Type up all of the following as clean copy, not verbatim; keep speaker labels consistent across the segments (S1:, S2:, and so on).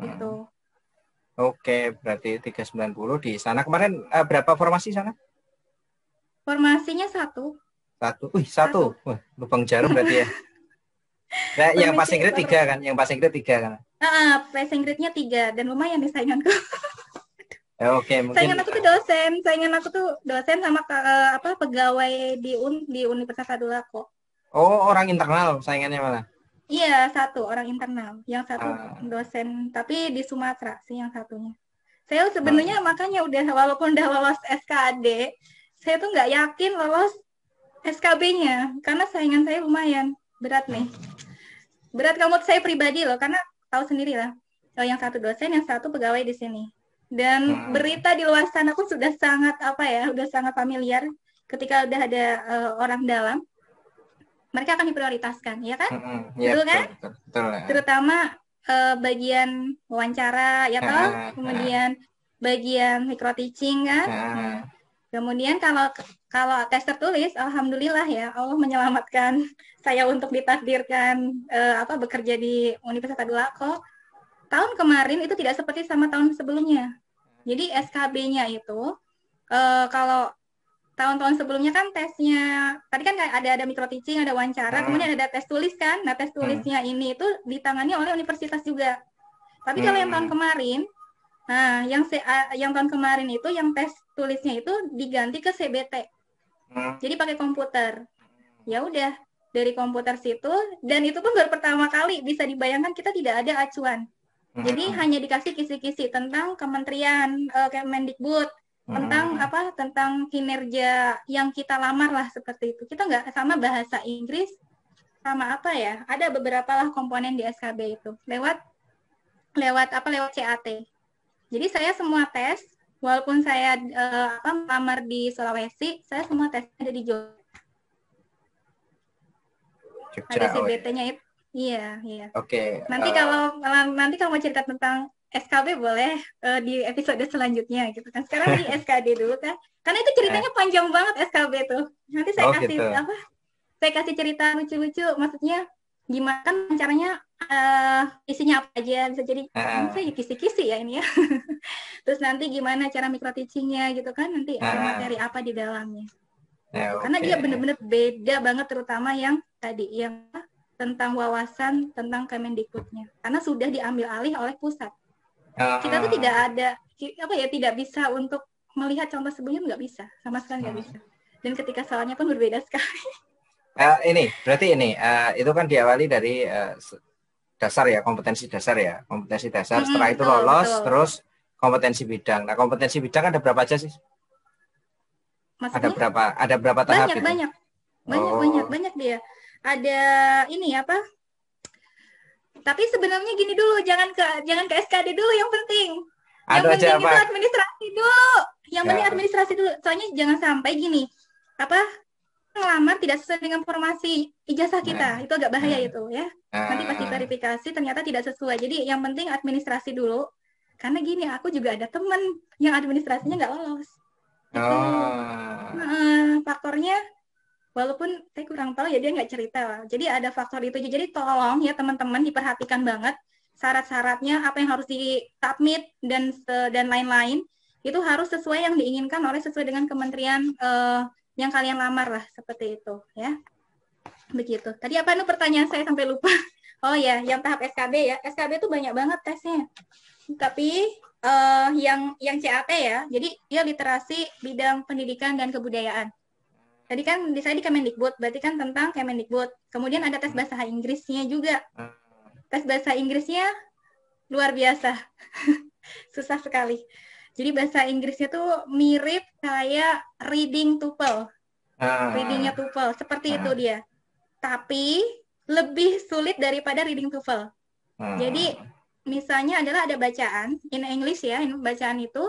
S1: gitu.
S2: Oke, berarti 390 di sana. Kemarin berapa formasi sana?
S1: Formasinya satu.
S2: Satu. Wih, satu.
S1: Satu.
S2: Wah, lubang jarum berarti ya. Nah, yang passing grade 3 kan? Yang passing grade 3 kan?
S1: Passing grade-nya 3 dan lumayan nih sainganku.
S2: Oke, mungkin
S1: Saingan aku tuh dosen sama pegawai di Universitas Tadulako.
S2: oh, orang internal saingannya malah.
S1: Iya, satu orang internal, yang satu
S2: Ah,
S1: dosen, tapi di Sumatera sih yang satunya. Saya sebenarnya
S2: ah.
S1: makanya walaupun udah lolos SKAD, saya tuh nggak yakin lolos SKB-nya, karena saingan saya lumayan berat nih. Berat kamu saya pribadi loh, karena tahu sendiri lah. Yang satu dosen, yang satu pegawai di sini. Dan berita di luar sana pun sudah sangat udah sangat familiar. Ketika udah ada orang dalam, mereka akan diprioritaskan, ya kan?
S2: Ya,
S1: Betul
S2: betul,
S1: kan?
S2: betul, betul.
S1: Terutama bagian wawancara, ya toh? Kemudian bagian micro teaching kan? Nah, kemudian kalau tes tertulis, alhamdulillah ya Allah menyelamatkan saya untuk ditakdirkan bekerja di Universitas Tadulako. Tahun kemarin itu tidak seperti sama tahun sebelumnya. Jadi SKB-nya itu kalau tahun-tahun sebelumnya kan tesnya tadi kan ada micro teaching, ada wawancara, kemudian ada tes tulis kan. Nah, tes tulisnya ini itu ditangani oleh universitas juga. Tapi kalau yang tahun kemarin, nah yang tahun kemarin itu yang tes tulisnya itu diganti ke CBT. Jadi pakai komputer. Ya udah, dari komputer situ, dan itu pun baru pertama kali bisa dibayangkan kita tidak ada acuan. Jadi hanya dikasih kisi-kisi tentang kementerian Kemendikbud, tentang kinerja yang kita lamar lah, seperti itu. Kita nggak sama bahasa Inggris, sama ada beberapa lah komponen di SKB itu lewat CAT. Jadi saya semua tes, walaupun saya melamar di Sulawesi, saya semua tes ada di Jogja. Ada CBT-nya itu. Iya.
S2: Oke.
S1: Nanti kalau mau cerita tentang SKB boleh di episode selanjutnya gitu kan. Sekarang di SKD dulu kan. Karena itu ceritanya panjang banget SKB tuh. Nanti saya kasih
S2: gitu.
S1: Saya kasih cerita lucu-lucu, maksudnya gimana kan caranya isinya apa aja, bisa jadi saya kisi-kisi ya ini ya. Terus nanti gimana cara micro teaching-nya gitu kan, nanti ada materi apa di dalamnya. Gitu. Karena dia benar-benar beda banget, terutama yang tadi yang tentang wawasan tentang Kemendikbudnya, karena sudah diambil alih oleh pusat. Kita tuh tidak bisa untuk melihat contoh sebelumnya, nggak bisa, sama sekali nggak bisa. Dan ketika soalnya pun berbeda sekali.
S2: Berarti itu kan diawali dari dasar ya, kompetensi dasar ya, setelah itu lolos, terus kompetensi bidang. Nah, kompetensi bidang ada berapa aja sih?
S1: Maksudnya?
S2: Ada berapa tahap?
S1: Banyak dia. Ada ini apa? Tapi sebenarnya gini dulu, jangan ke SKD dulu yang penting. Yang penting itu administrasi dulu. Yang penting administrasi dulu. Soalnya jangan sampai gini, ngelamar tidak sesuai dengan formasi ijazah kita. Itu agak bahaya itu ya. Nanti pasti verifikasi ternyata tidak sesuai. Jadi yang penting administrasi dulu. Karena gini, aku juga ada teman yang administrasinya nggak lolos. Itu faktornya, walaupun saya kurang tahu ya, dia nggak cerita lah. Jadi ada faktor itu. Jadi tolong ya teman-teman diperhatikan banget syarat-syaratnya, apa yang harus di-submit dan lain-lain. Itu harus sesuai yang diinginkan sesuai dengan kementerian yang kalian lamar lah, seperti itu ya. Begitu. Tadi apa pertanyaan saya sampai lupa. Oh ya, yang tahap SKB ya. SKB itu banyak banget tesnya. Tapi yang CAT ya, jadi dia literasi bidang pendidikan dan kebudayaan. Tadi kan saya di Kemendikbud, berarti kan tentang Kemendikbud. Kemudian ada tes bahasa Inggrisnya juga. Tes bahasa Inggrisnya luar biasa. Susah sekali. Jadi bahasa Inggrisnya tuh mirip kayak reading TOEFL. Readingnya TOEFL, seperti itu dia. Tapi lebih sulit daripada reading TOEFL. Jadi misalnya adalah ada bacaan in English ya, bacaan itu.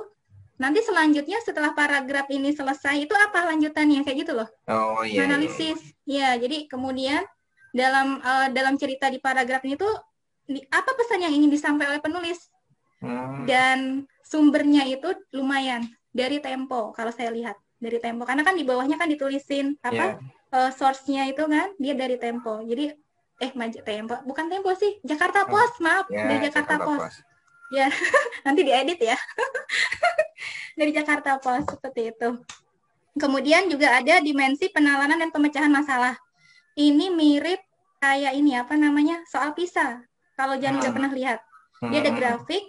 S1: Nanti selanjutnya setelah paragraf ini selesai itu apa lanjutannya, kayak gitu loh. Analisis. Ya, jadi kemudian dalam cerita di paragraf ini tuh apa pesan yang ingin disampaikan oleh penulis. Dan sumbernya itu lumayan dari Tempo, kalau saya lihat dari Tempo, karena kan di bawahnya kan ditulisin source-nya itu kan dia dari Tempo. Jadi Tempo, bukan Tempo sih, Jakarta Post, maaf, dari Jakarta Post. Ya, nanti diedit ya. Dari Jakarta Post, seperti itu. Kemudian juga ada dimensi penalaran dan pemecahan masalah. Ini mirip kayak ini apa namanya soal PISA. Kalau Jan udah pernah lihat, dia ada grafik,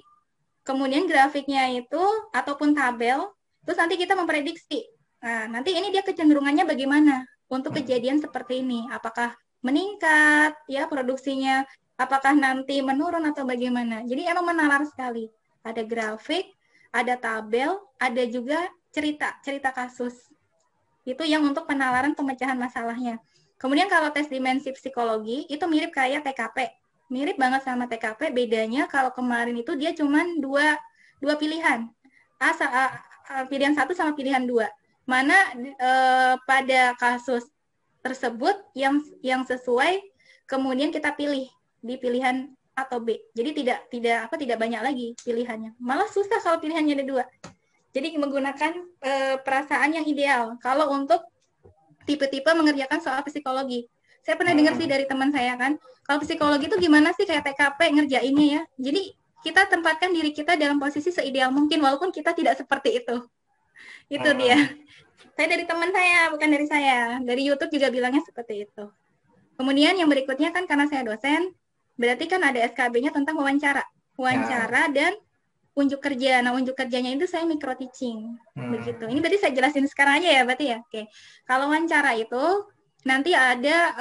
S1: kemudian grafiknya itu ataupun tabel, terus nanti kita memprediksi. Nah, nanti ini dia kecenderungannya bagaimana untuk kejadian seperti ini. Apakah meningkat ya produksinya, apakah nanti menurun atau bagaimana. Jadi emang menalar sekali. Ada grafik, ada tabel, ada juga cerita kasus. Itu yang untuk penalaran pemecahan masalahnya. Kemudian kalau tes dimensi psikologi itu mirip kayak TKP. Mirip banget sama TKP, bedanya kalau kemarin itu dia cuma dua pilihan. Pilihan 1 sama pilihan 2. Mana pada kasus tersebut yang sesuai kemudian kita pilih di pilihan atau B. Jadi tidak banyak lagi pilihannya. Malah susah kalau pilihannya ada 2. Jadi menggunakan perasaan yang ideal. Kalau untuk tipe-tipe mengerjakan soal psikologi. Saya pernah dengar sih dari teman saya kan, kalau psikologi itu gimana sih kayak TKP ngerjainnya ya. Jadi kita tempatkan diri kita dalam posisi seideal mungkin walaupun kita tidak seperti itu. Itu dia. Saya dari teman saya, bukan dari saya. Dari YouTube juga bilangnya seperti itu. Kemudian yang berikutnya kan karena saya dosen, berarti kan ada SKB-nya tentang wawancara. Wawancara dan unjuk kerja. Nah, unjuk kerjanya itu saya micro teaching. Begitu. Ini berarti saya jelasin sekarang aja ya, berarti ya. Oke. Kalau wawancara itu nanti ada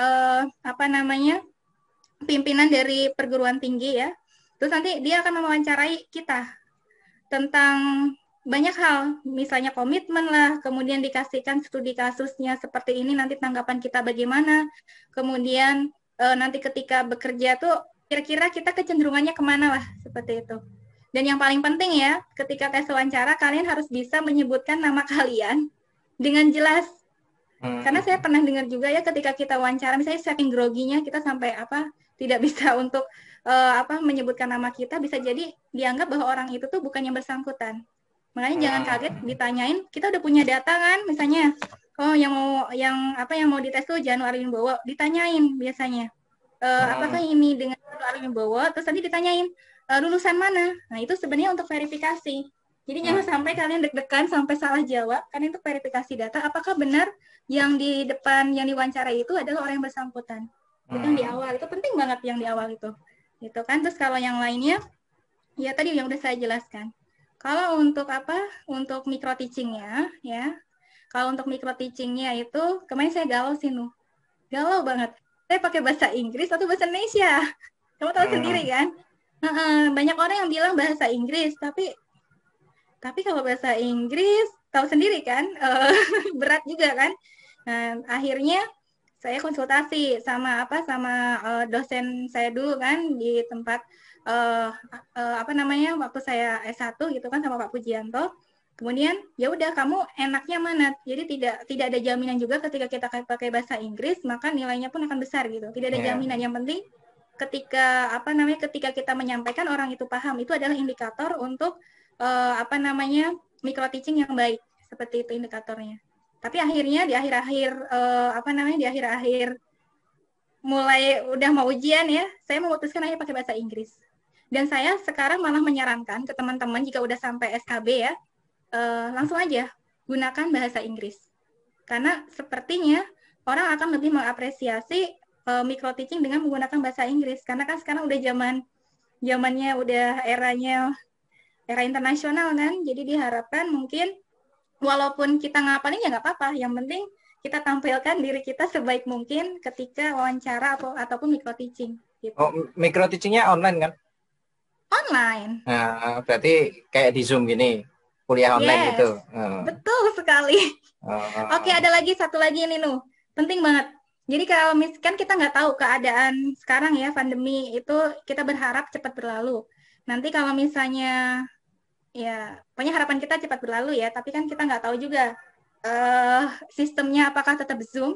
S1: pimpinan dari perguruan tinggi ya. Terus nanti dia akan mewawancarai kita tentang banyak hal, misalnya komitmen lah, kemudian dikasihkan studi kasusnya seperti ini, nanti tanggapan kita bagaimana, kemudian nanti ketika bekerja tuh kira-kira kita kecenderungannya kemana lah, seperti itu. Dan yang paling penting ya, ketika tes wawancara, kalian harus bisa menyebutkan nama kalian dengan jelas. Karena saya pernah dengar juga ya, ketika kita wawancara, misalnya saking groginya, kita sampai tidak bisa untuk menyebutkan nama kita, bisa jadi dianggap bahwa orang itu tuh bukan yang bersangkutan. Makanya jangan kaget ditanyain, kita udah punya data kan, misalnya, yang mau dites tuh Januari Wibowo, ditanyain biasanya, apakah ini dengan Januari Wibowo, terus nanti ditanyain, lulusan mana? Nah, itu sebenarnya untuk verifikasi. Jadi jangan sampai kalian deg-degan sampai salah jawab, karena itu verifikasi data, apakah benar yang di depan, yang diwawancarai itu adalah orang yang bersangkutan. Itu yang di awal, itu penting banget yang di awal itu. Gitu kan, terus kalau yang lainnya, ya tadi yang udah saya jelaskan. Kalau untuk untuk micro teachingnya, ya, kalau untuk micro teachingnya itu, kemarin saya galau sih, galau banget. Saya pakai bahasa Inggris atau bahasa Indonesia. Kamu tahu sendiri kan? Banyak orang yang bilang bahasa Inggris, tapi kalau bahasa Inggris tahu sendiri kan, berat juga kan. Nah, akhirnya saya konsultasi sama dosen saya dulu kan di tempat waktu saya S1 gitu kan sama Pak Pujianto. Kemudian ya udah kamu enaknya mana. Jadi tidak ada jaminan juga ketika kita pakai bahasa Inggris maka nilainya pun akan besar gitu. Tidak ada jaminan. Yang penting ketika kita menyampaikan orang itu paham, itu adalah indikator untuk micro teaching yang baik, seperti itu indikatornya. Tapi akhirnya di akhir-akhir mulai udah mau ujian ya, saya memutuskan aja pakai bahasa Inggris. Dan saya sekarang malah menyarankan ke teman-teman jika udah sampai SKB ya, langsung aja gunakan bahasa Inggris. Karena sepertinya orang akan lebih mengapresiasi micro teaching dengan menggunakan bahasa Inggris. Karena kan sekarang udah zamannya udah era internasional kan. Jadi diharapkan mungkin walaupun kita ngapalin ya nggak apa-apa. Yang penting kita tampilkan diri kita sebaik mungkin ketika wawancara ataupun micro teaching. Gitu.
S2: Oh, micro teachingnya online kan?
S1: Online.
S2: Nah, berarti kayak di Zoom gini, kuliah online gitu.
S1: Betul sekali. Oke, ada satu lagi ini penting banget. Jadi kalau misalkan kita nggak tahu keadaan sekarang ya, pandemi itu kita berharap cepat berlalu. Nanti kalau misalnya ya, pokoknya harapan kita cepat berlalu ya, tapi kan kita nggak tahu juga sistemnya apakah tetap Zoom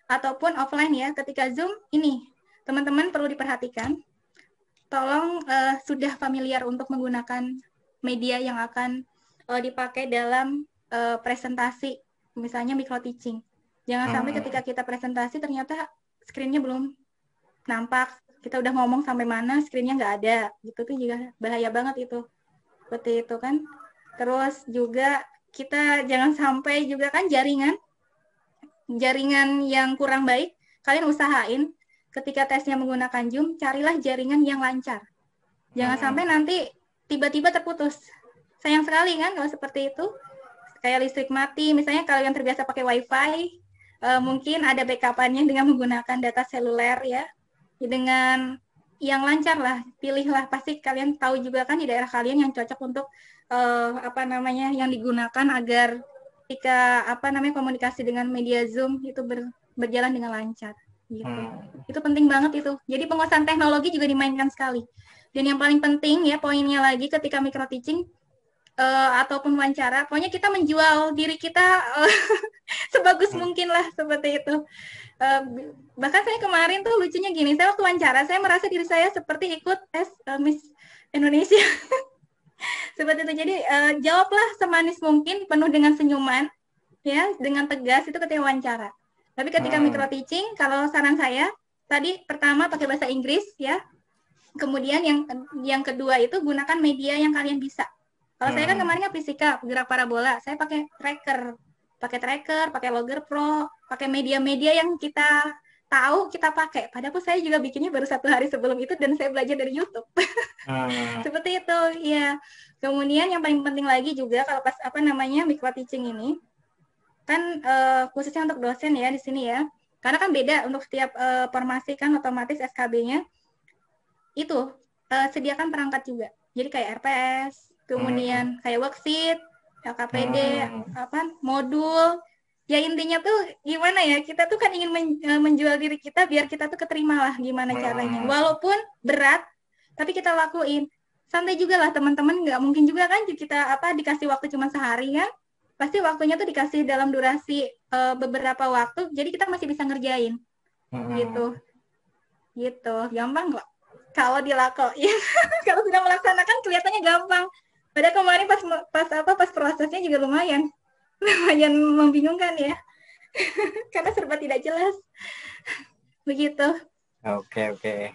S1: ataupun offline ya. Ketika Zoom ini, teman-teman perlu diperhatikan, tolong sudah familiar untuk menggunakan media yang akan dipakai dalam presentasi, misalnya micro teaching. Jangan sampai ketika kita presentasi ternyata screen-nya belum nampak, kita udah ngomong sampai mana screen-nya nggak ada, gitu tuh juga bahaya banget itu. Seperti itu kan. Terus juga kita jangan sampai juga kan jaringan yang kurang baik, kalian usahain ketika tesnya menggunakan Zoom, carilah jaringan yang lancar. Jangan sampai nanti tiba-tiba terputus. Sayang sekali kan kalau seperti itu. Kayak listrik mati, misalnya kalau yang terbiasa pakai WiFi, mungkin ada backup-annya dengan menggunakan data seluler ya. Dengan yang lancar lah, pilihlah, pasti kalian tahu juga kan di daerah kalian yang cocok untuk yang digunakan agar ketika komunikasi dengan media Zoom itu berjalan dengan lancar gitu. Itu penting banget itu. Jadi penguasaan teknologi juga dimainkan sekali. Dan yang paling penting ya poinnya lagi ketika micro teaching ataupun wawancara, pokoknya kita menjual diri kita sebagus mungkin lah, seperti itu. Bahkan saya kemarin tuh lucunya gini, saya waktu wawancara saya merasa diri saya seperti ikut tes Miss Indonesia. Seperti itu. Jadi jawablah semanis mungkin, penuh dengan senyuman ya, dengan tegas itu ketika wawancara. Tapi ketika micro teaching, kalau saran saya tadi pertama pakai bahasa Inggris ya. Kemudian yang kedua itu gunakan media yang kalian bisa. Kalau saya kan kemarin fisika, gerak parabola, saya pakai tracker, pakai Logger Pro, pakai media-media yang kita tahu kita pakai. Padahal saya juga bikinnya baru 1 hari sebelum itu dan saya belajar dari YouTube. Seperti itu, ya. Kemudian yang paling penting lagi juga kalau pas micro teaching ini, kan khususnya untuk dosen ya di sini ya. Karena kan beda untuk setiap formasi kan otomatis SKB-nya itu sediakan perangkat juga. Jadi kayak RPS, kemudian kayak worksheet, LKPD, modul. Ya intinya tuh gimana ya, kita tuh kan ingin menjual diri kita biar kita tuh keterima lah gimana caranya. Walaupun berat, tapi kita lakuin. Santai juga lah teman-teman, nggak mungkin juga kan kita dikasih waktu cuma sehari kan. Pasti waktunya tuh dikasih dalam durasi beberapa waktu, jadi kita masih bisa ngerjain. Gitu. Gampang kok kalau dilakuin. Kalau sudah melaksanakan kelihatannya gampang. Padahal kemarin pas prosesnya juga lumayan membingungkan ya. Karena serba tidak jelas. Begitu.
S2: Oke.